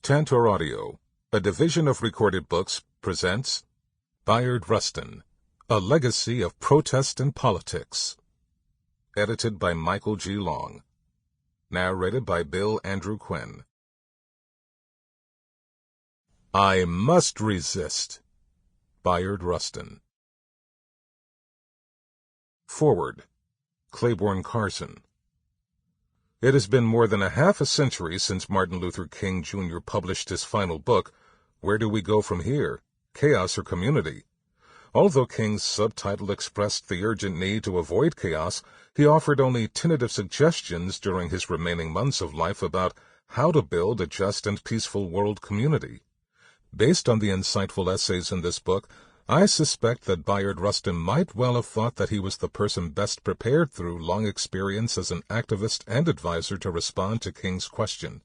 Tantor Audio, a division of Recorded Books, presents Bayard Rustin, A Legacy of Protest and Politics. Edited by Michael G. Long. Narrated by Bill Andrew Quinn. I must resist. Bayard Rustin. Forward. Claiborne Carson. It has been more than a half a century since Martin Luther King Jr. published his final book, Where Do We Go From Here? Chaos or Community? Although King's subtitle expressed the urgent need to avoid chaos, he offered only tentative suggestions during his remaining months of life about how to build a just and peaceful world community. Based on the insightful essays in this book, I suspect that Bayard Rustin might well have thought that he was the person best prepared through long experience as an activist and advisor to respond to King's question.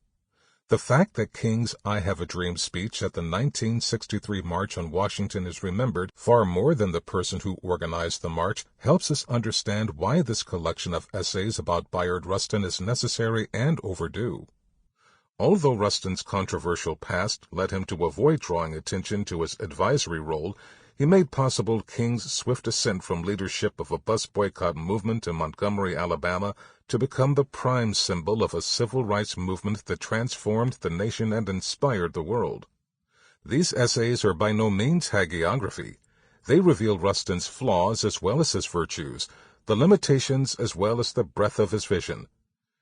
The fact that King's I Have a Dream speech at the 1963 March on Washington is remembered far more than the person who organized the march helps us understand why this collection of essays about Bayard Rustin is necessary and overdue. Although Rustin's controversial past led him to avoid drawing attention to his advisory role, he made possible King's swift ascent from leadership of a bus boycott movement in Montgomery, Alabama, to become the prime symbol of a civil rights movement that transformed the nation and inspired the world. These essays are by no means hagiography. They reveal Rustin's flaws as well as his virtues, the limitations as well as the breadth of his vision.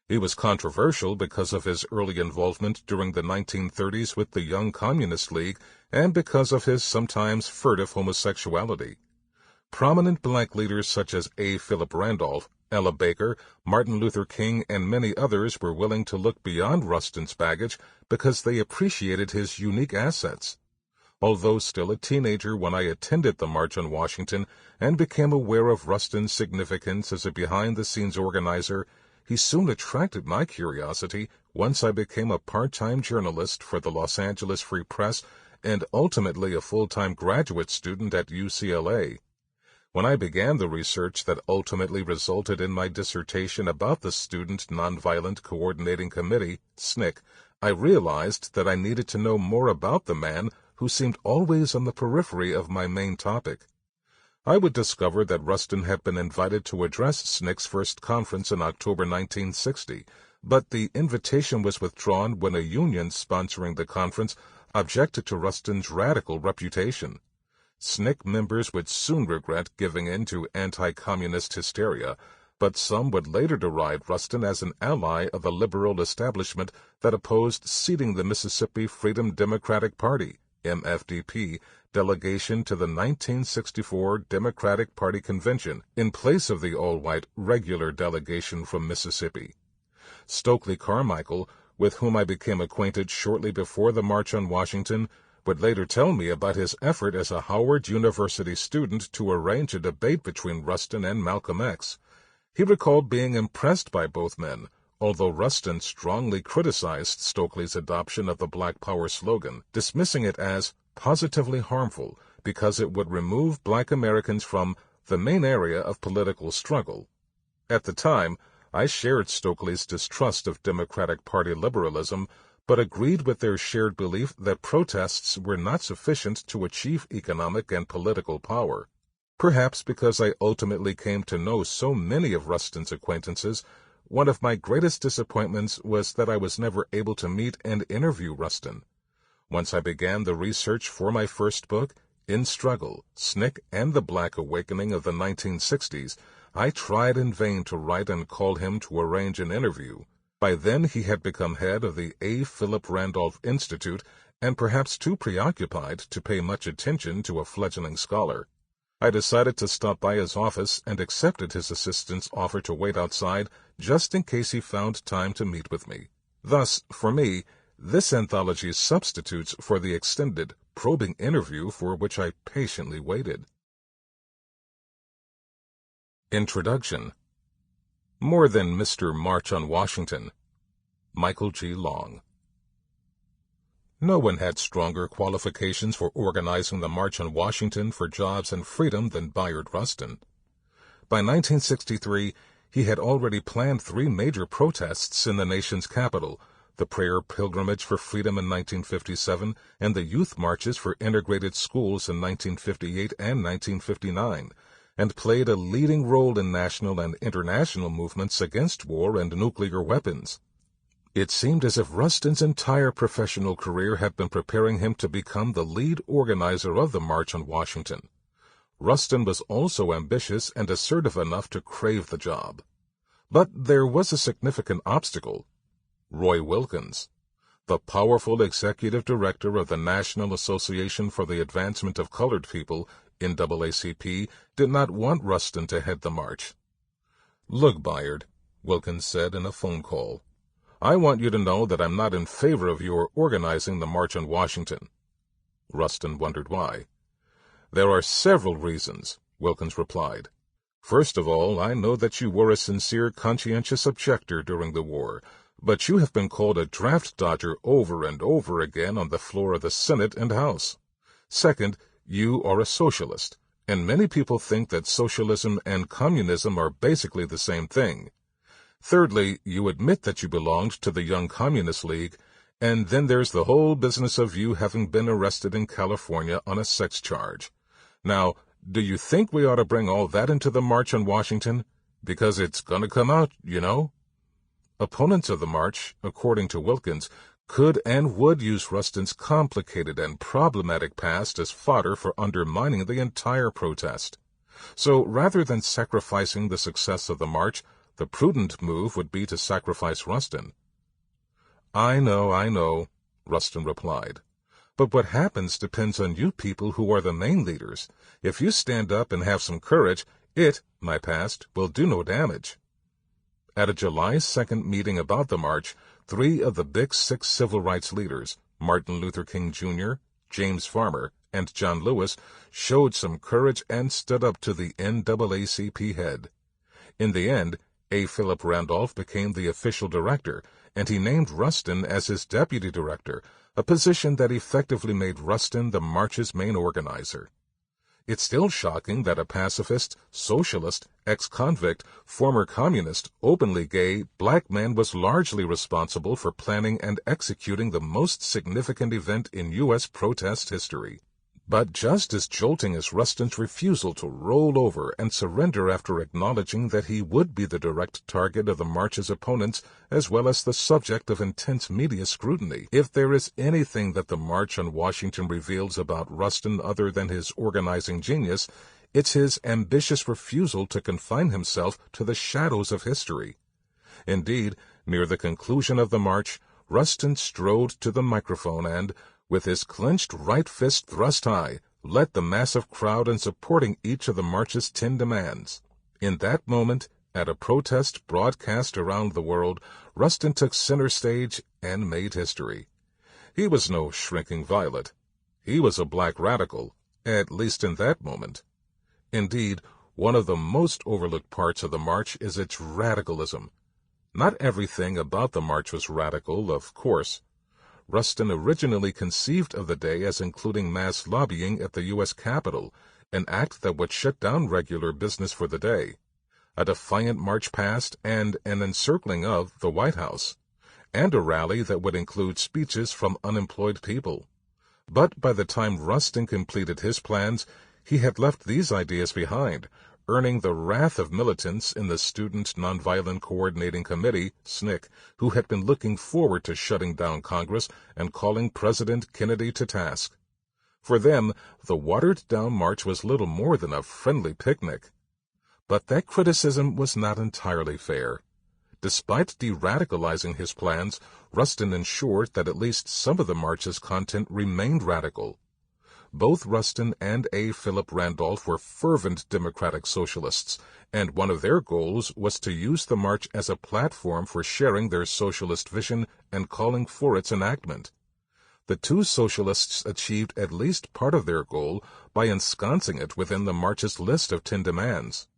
He was controversial because of his early involvement during the 1930s with the Young Communist League and because of his sometimes furtive homosexuality. Prominent black leaders such as A. Philip Randolph, Ella Baker, Martin Luther King, and many others were willing to look beyond Rustin's baggage because they appreciated his unique assets. Although still a teenager when I attended the March on Washington and became aware of Rustin's significance as a behind-the-scenes organizer, he soon attracted my curiosity once I became a part-time journalist for the Los Angeles Free Press and ultimately a full-time graduate student at UCLA. When I began the research that ultimately resulted in my dissertation about the Student Nonviolent Coordinating Committee, SNCC, I realized that I needed to know more about the man who seemed always on the periphery of my main topic. I would discover that Rustin had been invited to address SNCC's first conference in October 1960, but the invitation was withdrawn when a union sponsoring the conference objected to Rustin's radical reputation. SNCC members would soon regret giving in to anti-communist hysteria, but some would later deride Rustin as an ally of the liberal establishment that opposed seating the Mississippi Freedom Democratic Party, MFDP, delegation to the 1964 Democratic Party Convention in place of the all-white regular delegation from Mississippi. Stokely Carmichael, with whom I became acquainted shortly before the March on Washington, would later tell me about his effort as a Howard University student to arrange a debate between Rustin and Malcolm X. He recalled being impressed by both men, although Rustin strongly criticized Stokely's adoption of the Black Power slogan, dismissing it as positively harmful because it would remove black Americans from the main area of political struggle. At the time, I shared Stokely's distrust of Democratic Party liberalism, but agreed with their shared belief that protests were not sufficient to achieve economic and political power. Perhaps because I ultimately came to know so many of Rustin's acquaintances, one of my greatest disappointments was that I was never able to meet and interview Rustin. Once I began the research for my first book, In Struggle, SNCC and the Black Awakening of the 1960s, I tried in vain to write and call him to arrange an interview. By then he had become head of the A. Philip Randolph Institute and perhaps too preoccupied to pay much attention to a fledgling scholar. I decided to stop by his office and accepted his assistant's offer to wait outside just in case he found time to meet with me. Thus, for me, this anthology substitutes for the extended, probing interview for which I patiently waited. Introduction. More than Mr. March on Washington. Michael G. Long. No one had stronger qualifications for organizing the March on Washington for jobs and freedom than Bayard Rustin. By 1963, he had already planned 3 major protests in the nation's capital, the prayer pilgrimage for freedom in 1957, and the youth marches for integrated schools in 1958 and 1959, and played a leading role in national and international movements against war and nuclear weapons. It seemed as if Rustin's entire professional career had been preparing him to become the lead organizer of the March on Washington. Rustin was also ambitious and assertive enough to crave the job. But there was a significant obstacle: Roy Wilkins. The powerful executive director of the National Association for the Advancement of Colored People, NAACP, did not want Rustin to head the march. "Look, Bayard," Wilkins said in a phone call, "I want you to know that I'm not in favor of your organizing the March on Washington." Rustin wondered why. "There are several reasons," Wilkins replied. "First of all, I know that you were a sincere, conscientious objector during the war, but you have been called a draft dodger over and over again on the floor of the Senate and House. Second, you are a socialist, and many people think that socialism and communism are basically the same thing. Thirdly, you admit that you belonged to the Young Communist League, and then there's the whole business of you having been arrested in California on a sex charge. Now, do you think we ought to bring all that into the March on Washington? Because it's going to come out, you know." Opponents of the march, according to Wilkins, could and would use Rustin's complicated and problematic past as fodder for undermining the entire protest. So rather than sacrificing the success of the march, the prudent move would be to sacrifice Rustin. I know, Rustin replied. "But what happens depends on you people who are the main leaders. If you stand up and have some courage, my past, will do no damage." At a July 2nd meeting about the march, 3 of the Big 6 civil rights leaders, Martin Luther King Jr., James Farmer, and John Lewis, showed some courage and stood up to the NAACP head. In the end, A. Philip Randolph became the official director, and he named Rustin as his deputy director, a position that effectively made Rustin the march's main organizer. It's still shocking that a pacifist, socialist, ex-convict, former communist, openly gay, black man was largely responsible for planning and executing the most significant event in U.S. protest history. But just as jolting as Rustin's refusal to roll over and surrender after acknowledging that he would be the direct target of the march's opponents, as well as the subject of intense media scrutiny, if there is anything that the March on Washington reveals about Rustin other than his organizing genius, it's his ambitious refusal to confine himself to the shadows of history. Indeed, near the conclusion of the march, Rustin strode to the microphone and, with his clenched right fist thrust high, led the massive crowd in supporting each of the march's 10 demands. In that moment, at a protest broadcast around the world, Rustin took center stage and made history. He was no shrinking violet. He was a black radical, at least in that moment. Indeed, one of the most overlooked parts of the march is its radicalism. Not everything about the march was radical, of course. Rustin originally conceived of the day as including mass lobbying at the U.S. Capitol, an act that would shut down regular business for the day, a defiant march past and an encircling of the White House, and a rally that would include speeches from unemployed people. But by the time Rustin completed his plans, he had left these ideas behind, earning the wrath of militants in the Student Nonviolent Coordinating Committee, SNCC, who had been looking forward to shutting down Congress and calling President Kennedy to task. For them, the watered-down march was little more than a friendly picnic. But that criticism was not entirely fair. Despite de-radicalizing his plans, Rustin ensured that at least some of the march's content remained radical. Both Rustin and A. Philip Randolph were fervent democratic socialists, and one of their goals was to use the march as a platform for sharing their socialist vision and calling for its enactment. The two socialists achieved at least part of their goal by ensconcing it within the march's list of 10 demands.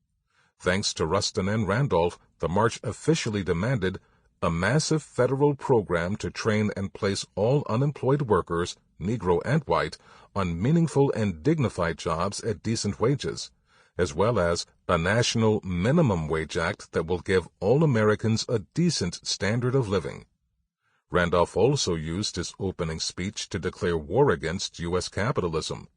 Thanks to Rustin and Randolph, the march officially demanded a massive federal program to train and place all unemployed workers, Negro and white, on meaningful and dignified jobs at decent wages, as well as a national minimum wage act that will give all Americans a decent standard of living. Randolph also used his opening speech to declare war against U.S. capitalism.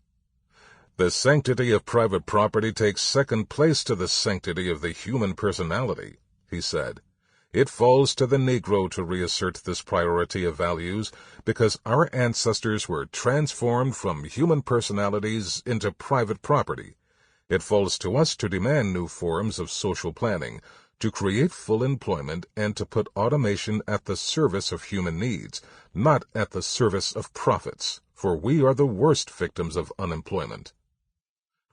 The sanctity of private property takes second place to the sanctity of the human personality, he said. It falls to the Negro to reassert this priority of values because our ancestors were transformed from human personalities into private property. It falls to us to demand new forms of social planning, to create full employment, and to put automation at the service of human needs, not at the service of profits, for we are the worst victims of unemployment.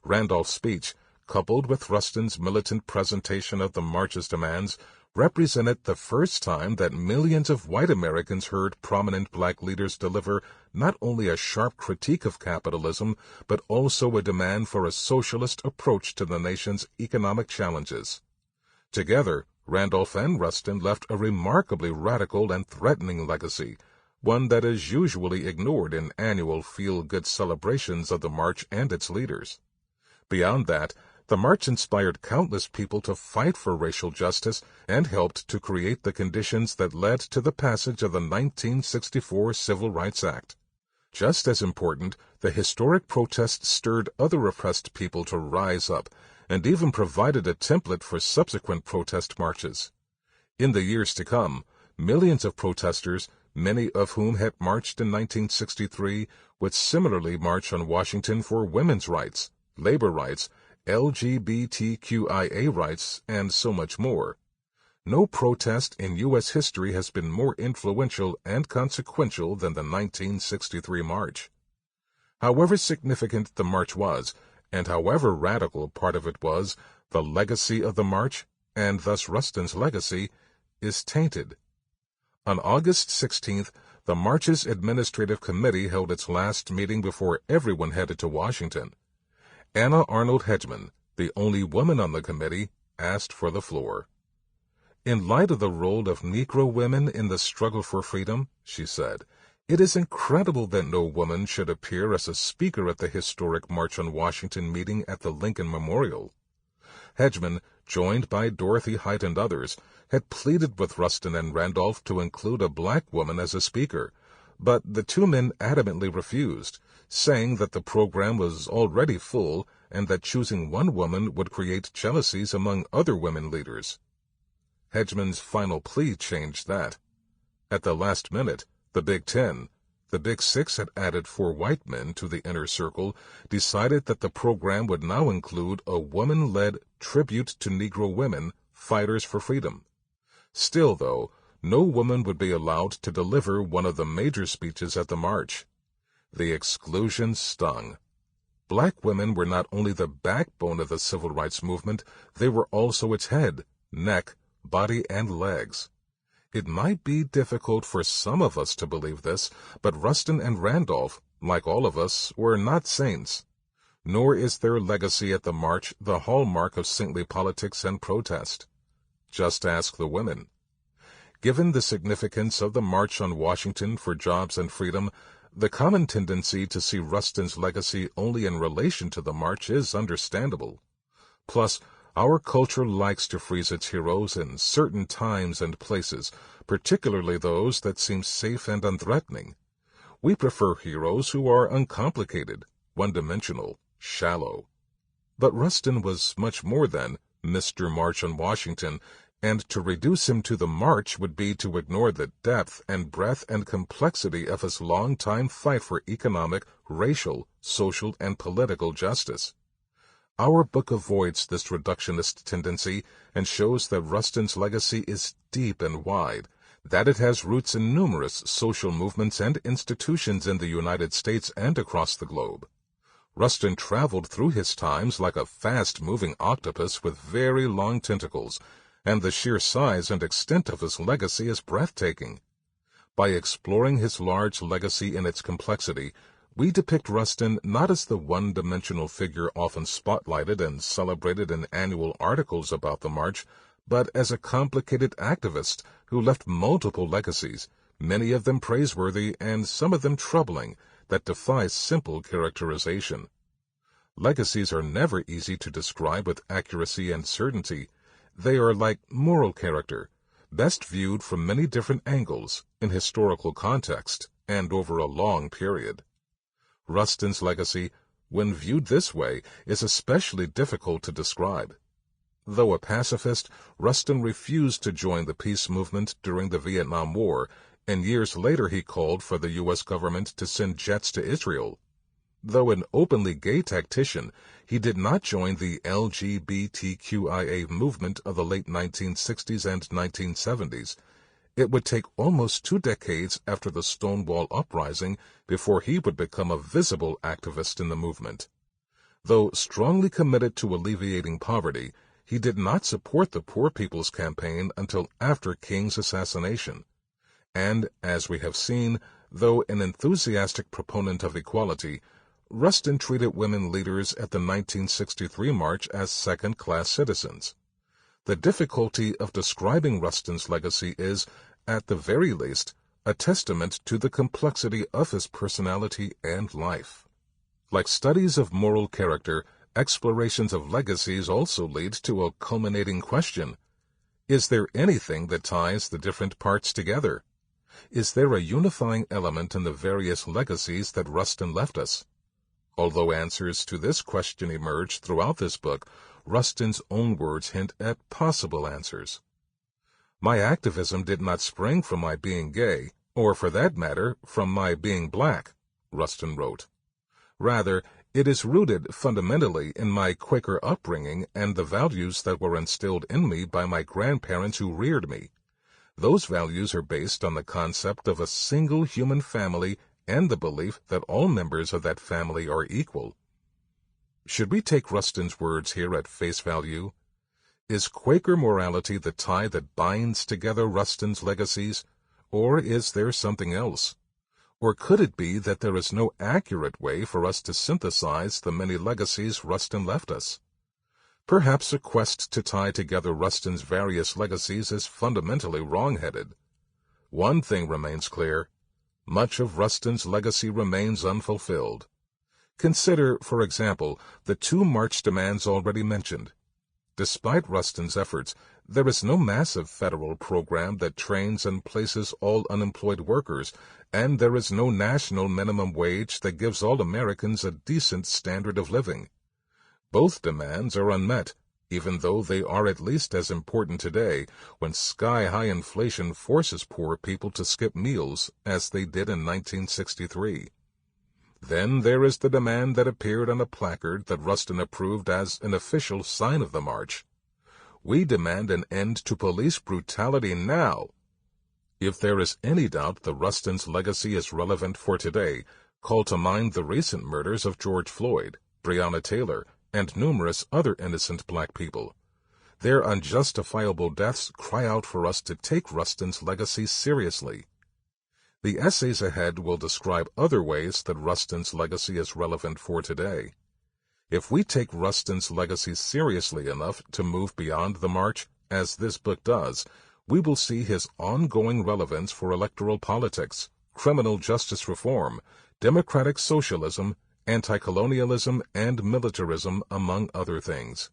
Randolph's speech, coupled with Rustin's militant presentation of the march's demands, represented the first time that millions of white Americans heard prominent black leaders deliver not only a sharp critique of capitalism, but also a demand for a socialist approach to the nation's economic challenges. Together, Randolph and Rustin left a remarkably radical and threatening legacy, one that is usually ignored in annual feel-good celebrations of the march and its leaders. Beyond that, the march inspired countless people to fight for racial justice and helped to create the conditions that led to the passage of the 1964 Civil Rights Act. Just as important, the historic protest stirred other oppressed people to rise up and even provided a template for subsequent protest marches. In the years to come, millions of protesters, many of whom had marched in 1963, would similarly march on Washington for women's rights, labor rights, LGBTQIA rights, and so much more. No protest in U.S. history has been more influential and consequential than the 1963 march. However significant the march was, and however radical part of it was, the legacy of the march, and thus Rustin's legacy, is tainted. On August 16th, the march's administrative committee held its last meeting before everyone headed to Washington. Anna Arnold Hedgeman, the only woman on the committee, asked for the floor. In light of the role of Negro women in the struggle for freedom, she said, it is incredible that no woman should appear as a speaker at the historic March on Washington meeting at the Lincoln Memorial. Hedgeman, joined by Dorothy Height and others, had pleaded with Rustin and Randolph to include a black woman as a speaker, but the two men adamantly refused, saying that the program was already full and that choosing one woman would create jealousies among other women leaders. Hedgeman's final plea changed that. At the last minute, the Big Ten, the Big Six had added 4 white men to the inner circle, decided that the program would now include a woman-led tribute to Negro women, fighters for freedom. Still, though, no woman would be allowed to deliver one of the major speeches at the march. The exclusion stung. Black women were not only the backbone of the civil rights movement, they were also its head, neck, body, and legs. It might be difficult for some of us to believe this, but Rustin and Randolph, like all of us, were not saints. Nor is their legacy at the march the hallmark of saintly politics and protest. Just ask the women. Given the significance of the March on Washington for jobs and freedom, the common tendency to see Rustin's legacy only in relation to the march is understandable. Plus, our culture likes to freeze its heroes in certain times and places, particularly those that seem safe and unthreatening. We prefer heroes who are uncomplicated, one-dimensional, shallow. But Rustin was much more than Mr. March on Washington, and to reduce him to the march would be to ignore the depth and breadth and complexity of his long-time fight for economic, racial, social, and political justice. Our book avoids this reductionist tendency and shows that Rustin's legacy is deep and wide, that it has roots in numerous social movements and institutions in the United States and across the globe. Rustin traveled through his times like a fast-moving octopus with very long tentacles, and the sheer size and extent of his legacy is breathtaking. By exploring his large legacy in its complexity, we depict Rustin not as the one-dimensional figure often spotlighted and celebrated in annual articles about the march, but as a complicated activist who left multiple legacies, many of them praiseworthy and some of them troubling, that defy simple characterization. Legacies are never easy to describe with accuracy and certainty. They are like moral character. best viewed from many different angles, in historical context, and over a long period. Rustin's legacy, when viewed this way, is especially difficult to describe. Though a pacifist, Rustin refused to join the peace movement during the Vietnam War, and years later he called for the U.S. government to send jets to Israel. Though an openly gay tactician, he did not join the LGBTQIA movement of the late 1960s and 1970s. It would take almost 2 decades after the Stonewall Uprising before he would become a visible activist in the movement. Though strongly committed to alleviating poverty, he did not support the Poor People's Campaign until after King's assassination. And, as we have seen, though an enthusiastic proponent of equality, Rustin treated women leaders at the 1963 march as second-class citizens. The difficulty of describing Rustin's legacy is, at the very least, a testament to the complexity of his personality and life. Like studies of moral character, explorations of legacies also lead to a culminating question. Is there anything that ties the different parts together? Is there a unifying element in the various legacies that Rustin left us? Although answers to this question emerge throughout this book, Rustin's own words hint at possible answers. My activism did not spring from my being gay, or for that matter, from my being black, Rustin wrote. Rather, it is rooted fundamentally in my Quaker upbringing and the values that were instilled in me by my grandparents who reared me. Those values are based on the concept of a single human family and the belief that all members of that family are equal. Should we take Rustin's words here at face value? Is Quaker morality the tie that binds together Rustin's legacies, or is there something else? Or could it be that there is no accurate way for us to synthesize the many legacies Rustin left us? Perhaps a quest to tie together Rustin's various legacies is fundamentally wrong-headed. One thing remains clear. Much of Rustin's legacy remains unfulfilled. Consider, for example, the 2 march demands already mentioned. Despite Rustin's efforts, there is no massive federal program that trains and places all unemployed workers, and there is no national minimum wage that gives all Americans a decent standard of living. Both demands are unmet, even though they are at least as important today, when sky-high inflation forces poor people to skip meals, as they did in 1963. Then there is the demand that appeared on a placard that Rustin approved as an official sign of the march. We demand an end to police brutality now. If there is any doubt that Rustin's legacy is relevant for today, call to mind the recent murders of George Floyd, Breonna Taylor, and numerous other innocent black people. Their unjustifiable deaths cry out for us to take Rustin's legacy seriously. The essays ahead will describe other ways that Rustin's legacy is relevant for today. If we take Rustin's legacy seriously enough to move beyond the march, as this book does, we will see his ongoing relevance for electoral politics, criminal justice reform, democratic socialism, anti-colonialism, and militarism, among other things.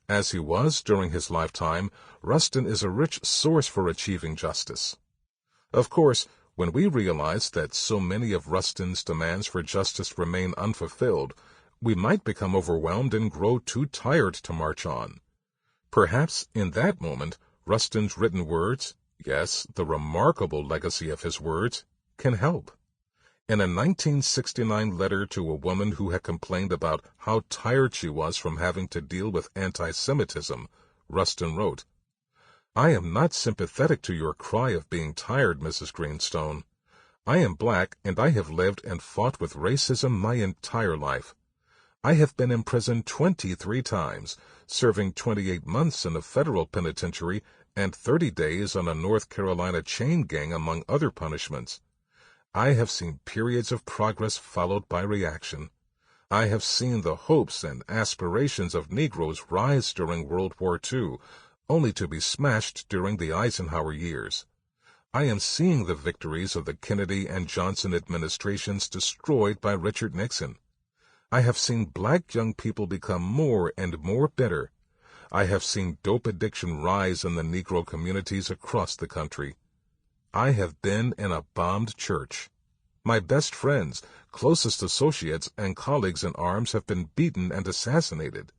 As he was during his lifetime, Rustin is a rich source for achieving justice. Of course, when we realize that so many of Rustin's demands for justice remain unfulfilled, we might become overwhelmed and grow too tired to march on. Perhaps in that moment, Rustin's written words, yes, the remarkable legacy of his words, can help. In a 1969 letter to a woman who had complained about how tired she was from having to deal with anti-Semitism, Rustin wrote, "I am not sympathetic to your cry of being tired, Mrs. Greenstone. I am black, and I have lived and fought with racism my entire life. I have been imprisoned 23 times, serving 28 months in a federal penitentiary and 30 days on a North Carolina chain gang, among other punishments. I have seen periods of progress followed by reaction. I have seen the hopes and aspirations of Negroes rise during World War II, only to be smashed during the Eisenhower years. I am seeing the victories of the Kennedy and Johnson administrations destroyed by Richard Nixon. I have seen black young people become more and more bitter. I have seen dope addiction rise in the Negro communities across the country. I have been in a bombed church. My best friends, closest associates, and colleagues in arms have been beaten and assassinated.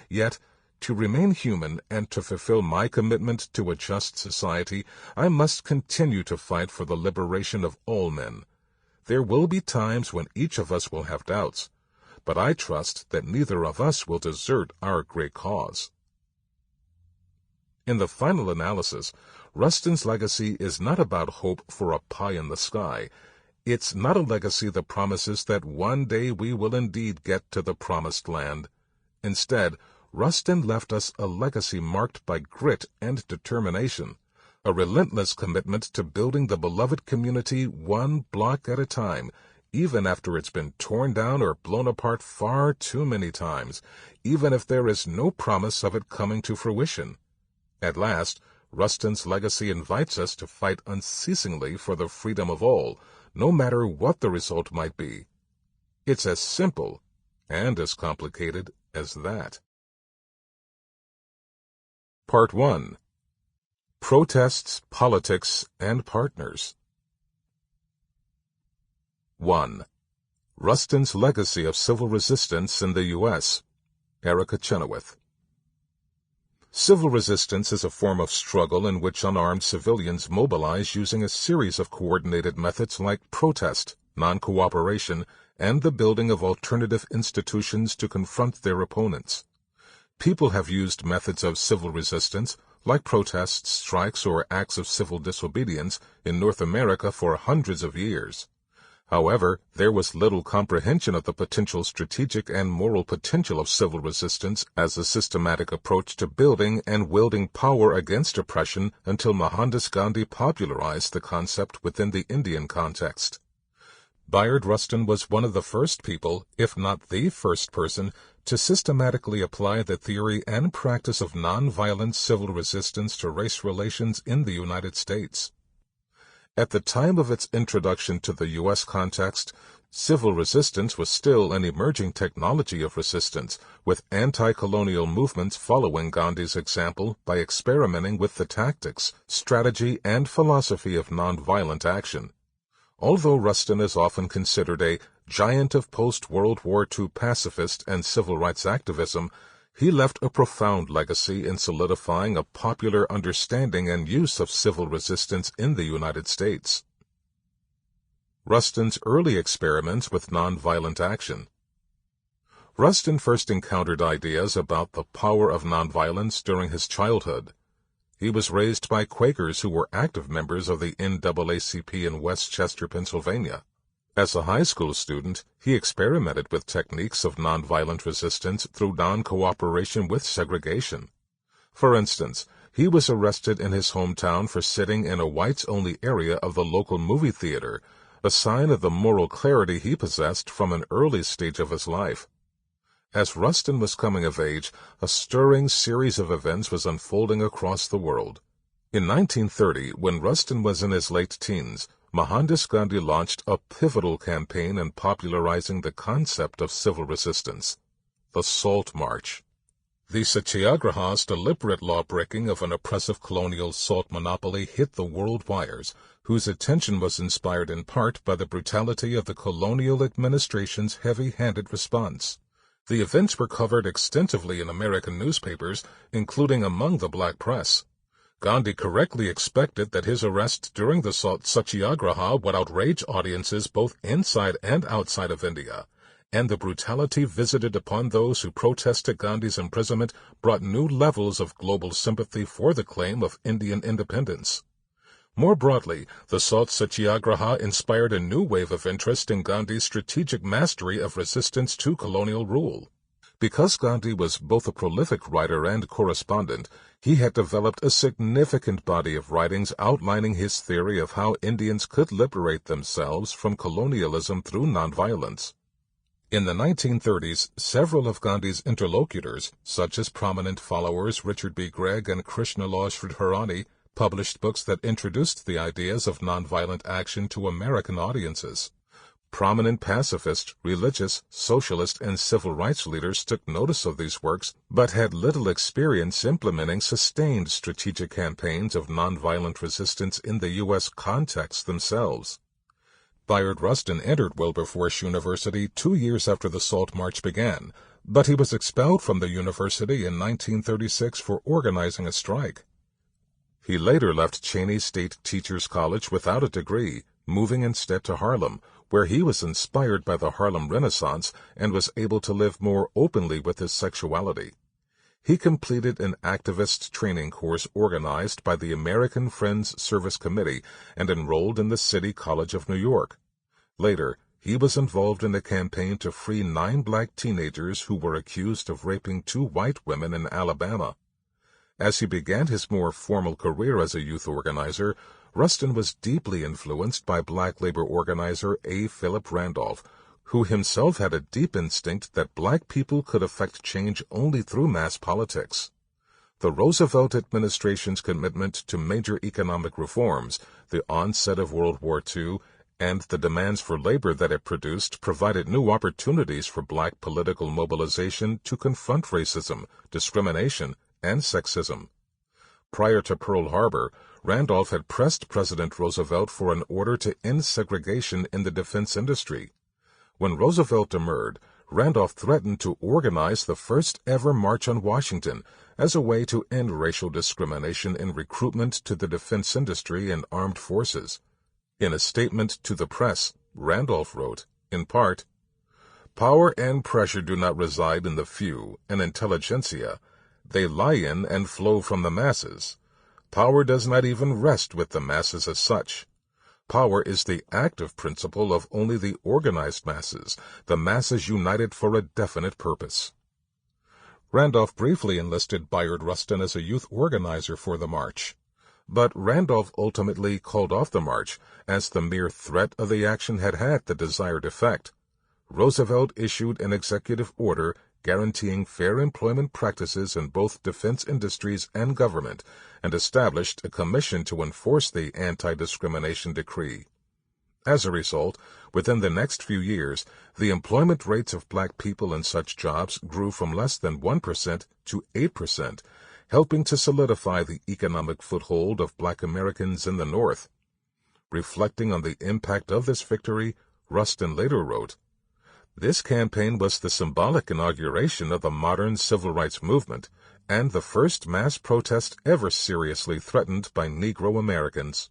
Yet, to remain human and to fulfill my commitment to a just society, I must continue to fight for the liberation of all men. There will be times when each of us will have doubts, but I trust that neither of us will desert our great cause. In the final analysis, Rustin's legacy is not about hope for a pie in the sky. It's not a legacy that promises that one day we will indeed get to the promised land. Instead, Rustin left us a legacy marked by grit and determination, a relentless commitment to building the beloved community one block at a time, even after it's been torn down or blown apart far too many times, even if there is no promise of it coming to fruition. At last, Rustin's legacy invites us to fight unceasingly for the freedom of all, no matter what the result might be. It's as simple and as complicated as that. Part 1. Protests, Politics, and Partners. 1. Rustin's Legacy of Civil Resistance in the U.S. Erica Chenoweth. Civil resistance is a form of struggle in which unarmed civilians mobilize using a series of coordinated methods like protest, non-cooperation, and the building of alternative institutions to confront their opponents. People have used methods of civil resistance, like protests, strikes, or acts of civil disobedience, in North America for hundreds of years. However, there was little comprehension of the potential strategic and moral potential of civil resistance as a systematic approach to building and wielding power against oppression until Mohandas Gandhi popularized the concept within the Indian context. Bayard Rustin was one of the first people, if not the first person, to systematically apply the theory and practice of nonviolent civil resistance to race relations in the United States. At the time of its introduction to the U.S. context, civil resistance was still an emerging technology of resistance, with anti-colonial movements following Gandhi's example by experimenting with the tactics, strategy, and philosophy of nonviolent action. Although Rustin is often considered a giant of post-World War II pacifist and civil rights activism, he left a profound legacy in solidifying a popular understanding and use of civil resistance in the United States. Rustin's early experiments with nonviolent action. Rustin first encountered ideas about the power of nonviolence during his childhood. He was raised by Quakers who were active members of the NAACP in Westchester, Pennsylvania. As a high school student, he experimented with techniques of nonviolent resistance through non-cooperation with segregation. For instance, he was arrested in his hometown for sitting in a whites-only area of the local movie theater, a sign of the moral clarity he possessed from an early stage of his life. As Rustin was coming of age, a stirring series of events was unfolding across the world. In 1930, when Rustin was in his late teens, Mohandas Gandhi launched a pivotal campaign in popularizing the concept of civil resistance, the Salt March. The Satyagraha's deliberate law-breaking of an oppressive colonial salt monopoly hit the world wires, whose attention was inspired in part by the brutality of the colonial administration's heavy-handed response. The events were covered extensively in American newspapers, including among the black press. Gandhi correctly expected that his arrest during the Salt Satyagraha would outrage audiences both inside and outside of India, and the brutality visited upon those who protested Gandhi's imprisonment brought new levels of global sympathy for the claim of Indian independence. More broadly, the Salt Satyagraha inspired a new wave of interest in Gandhi's strategic mastery of resistance to colonial rule. Because Gandhi was both a prolific writer and correspondent, he had developed a significant body of writings outlining his theory of how Indians could liberate themselves from colonialism through nonviolence. In the 1930s, several of Gandhi's interlocutors, such as prominent followers Richard B. Gregg and Krishnalal Sridharani, published books that introduced the ideas of nonviolent action to American audiences. Prominent pacifist, religious, socialist, and civil rights leaders took notice of these works, but had little experience implementing sustained strategic campaigns of nonviolent resistance in the U.S. context themselves. Bayard Rustin entered Wilberforce University 2 years after the Salt March began, but he was expelled from the university in 1936 for organizing a strike. He later left Cheyney State Teachers College without a degree, moving instead to Harlem, where he was inspired by the Harlem Renaissance and was able to live more openly with his sexuality. He completed an activist training course organized by the American Friends Service Committee and enrolled in the City College of New York. Later, he was involved in a campaign to free 9 black teenagers who were accused of raping 2 white women in Alabama. As he began his more formal career as a youth organizer, Rustin was deeply influenced by black labor organizer A. Philip Randolph, who himself had a deep instinct that black people could effect change only through mass politics. The Roosevelt administration's commitment to major economic reforms, the onset of World War II, and the demands for labor that it produced provided new opportunities for black political mobilization to confront racism, discrimination, and sexism. Prior to Pearl Harbor, Randolph had pressed President Roosevelt for an order to end segregation in the defense industry. When Roosevelt demurred, Randolph threatened to organize the first-ever March on Washington as a way to end racial discrimination in recruitment to the defense industry and armed forces. In a statement to the press, Randolph wrote, in part, "Power and pressure do not reside in the few, an intelligentsia. They lie in and flow from the masses. Power does not even rest with the masses as such. Power is the active principle of only the organized masses, the masses united for a definite purpose." Randolph briefly enlisted Bayard Rustin as a youth organizer for the march. But Randolph ultimately called off the march, as the mere threat of the action had the desired effect. Roosevelt issued an executive order guaranteeing fair employment practices in both defense industries and government, and established a commission to enforce the anti-discrimination decree. As a result, within the next few years, the employment rates of black people in such jobs grew from less than 1% to 8%, helping to solidify the economic foothold of black Americans in the North. Reflecting on the impact of this victory, Rustin later wrote, "This campaign was the symbolic inauguration of the modern civil rights movement and the first mass protest ever seriously threatened by Negro Americans."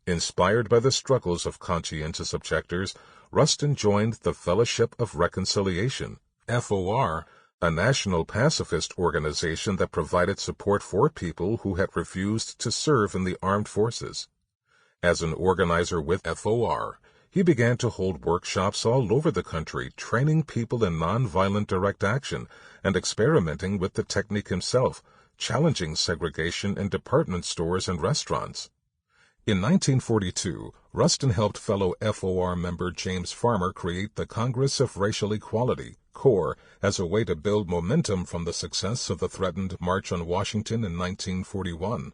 Inspired by the struggles of conscientious objectors, Rustin joined the Fellowship of Reconciliation, FOR, a national pacifist organization that provided support for people who had refused to serve in the armed forces. As an organizer with FOR, he began to hold workshops all over the country, training people in nonviolent direct action and experimenting with the technique himself, challenging segregation in department stores and restaurants. In 1942, Rustin helped fellow FOR member James Farmer create the Congress of Racial Equality, CORE, as a way to build momentum from the success of the threatened March on Washington in 1941.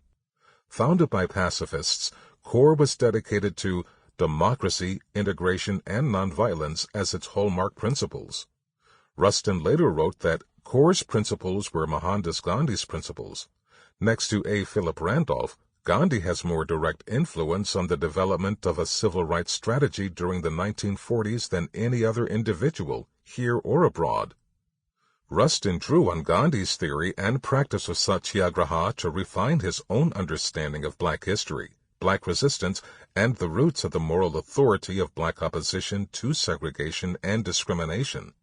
Founded by pacifists, CORE was dedicated to democracy, integration, and nonviolence as its hallmark principles. Rustin later wrote that CORE's principles were Mohandas Gandhi's principles. Next to A. Philip Randolph, Gandhi has more direct influence on the development of a civil rights strategy during the 1940s than any other individual, here or abroad. Rustin drew on Gandhi's theory and practice of satyagraha to refine his own understanding of black history, black resistance, and the roots of the moral authority of black opposition to segregation and discrimination.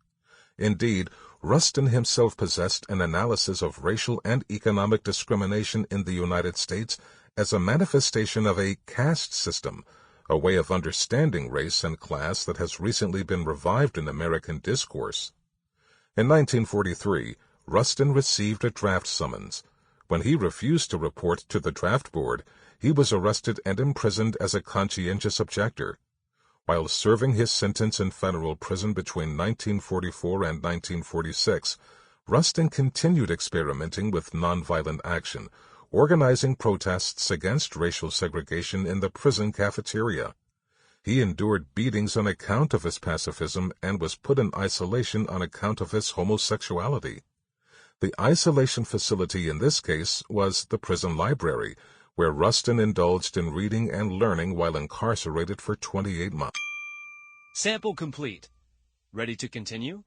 Indeed, Rustin himself possessed an analysis of racial and economic discrimination in the United States as a manifestation of a caste system, a way of understanding race and class that has recently been revived in American discourse. In 1943, Rustin received a draft summons. When he refused to report to the draft board, he was arrested and imprisoned as a conscientious objector. While serving his sentence in federal prison between 1944 and 1946, Rustin continued experimenting with nonviolent action, organizing protests against racial segregation in the prison cafeteria. He endured beatings on account of his pacifism and was put in isolation on account of his homosexuality. The isolation facility in this case was the prison library, where Rustin indulged in reading and learning while incarcerated for 28 months. Sample complete. Ready to continue?